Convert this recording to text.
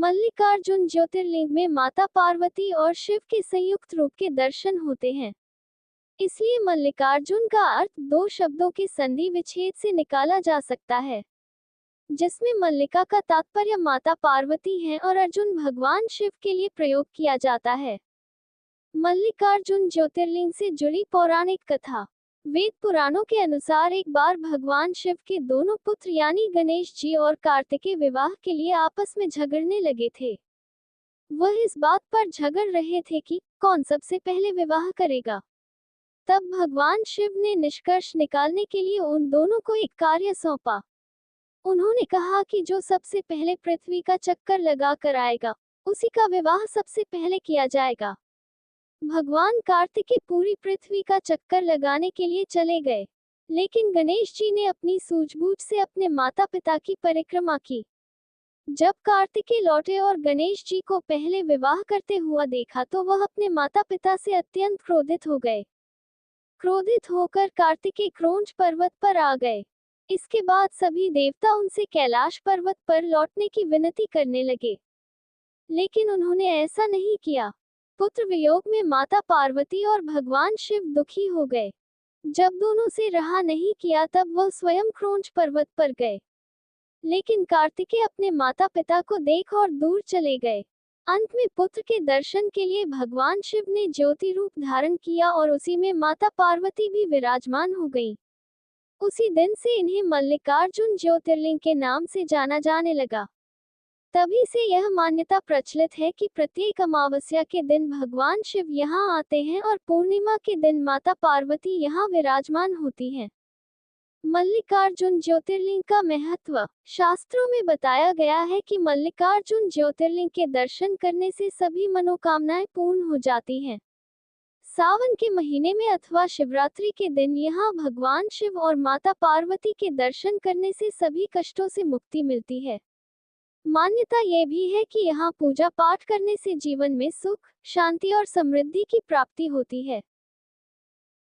मल्लिकार्जुन ज्योतिर्लिंग में माता पार्वती और शिव के संयुक्त रूप के दर्शन होते हैं। इसलिए मल्लिकार्जुन का अर्थ दो शब्दों के संधि विच्छेद से निकाला जा सकता है, जिसमें मल्लिका का तात्पर्य माता पार्वती है और अर्जुन भगवान शिव के लिए प्रयोग किया जाता है। मल्लिकार्जुन ज्योतिर्लिंग से जुड़ी पौराणिक कथा। वेद पुराणों के अनुसार एक बार भगवान शिव के दोनों पुत्र यानी गणेश जी और कार्तिकेय विवाह के लिए आपस में झगड़ने लगे थे। वह इस बात पर झगड़ रहे थे कि कौन सबसे पहले विवाह करेगा। तब भगवान शिव ने निष्कर्ष निकालने के लिए उन दोनों को एक कार्य सौंपा। उन्होंने कहा कि जो सबसे पहले पृथ्वी का चक्कर लगा कर आएगा, उसी का विवाह सबसे पहले किया जाएगा। भगवान कार्तिकेय पूरी पृथ्वी का चक्कर लगाने के लिए चले गए, लेकिन गणेश जी ने अपनी सूझबूझ से अपने माता पिता की परिक्रमा की। जब कार्तिकेय लौटे और गणेश जी को पहले विवाह करते हुआ देखा तो वह अपने माता पिता से अत्यंत क्रोधित हो गए। क्रोधित होकर कार्तिकेय क्रोंच पर्वत पर आ गए। इसके बाद सभी देवता उनसे कैलाश पर्वत पर लौटने की विनती करने लगे, लेकिन उन्होंने ऐसा नहीं किया। पुत्र वियोग में माता पार्वती और भगवान शिव दुखी हो गए। जब दोनों से रहा नहीं किया तब वह स्वयं क्रोंच पर्वत पर गए, लेकिन कार्तिकेय अपने माता पिता को देख और दूर चले गए। अंत में पुत्र के दर्शन के लिए भगवान शिव ने ज्योति रूप धारण किया और उसी में माता पार्वती भी विराजमान हो गई। उसी दिन से इन्हें मल्लिकार्जुन ज्योतिर्लिंग के नाम से जाना जाने लगा। तभी से यह मान्यता प्रचलित है कि प्रत्येक अमावस्या के दिन भगवान शिव यहाँ आते हैं और पूर्णिमा के दिन माता पार्वती यहाँ विराजमान होती हैं। मल्लिकार्जुन ज्योतिर्लिंग का महत्व। शास्त्रों में बताया गया है कि मल्लिकार्जुन ज्योतिर्लिंग के दर्शन करने से सभी मनोकामनाएं पूर्ण हो जाती हैं। सावन के महीने में अथवा शिवरात्रि के दिन यहाँ भगवान शिव और माता पार्वती के दर्शन करने से सभी कष्टों से मुक्ति मिलती है। मान्यता ये भी है कि यहाँ पूजा पाठ करने से जीवन में सुख, शांति और समृद्धि की प्राप्ति होती है।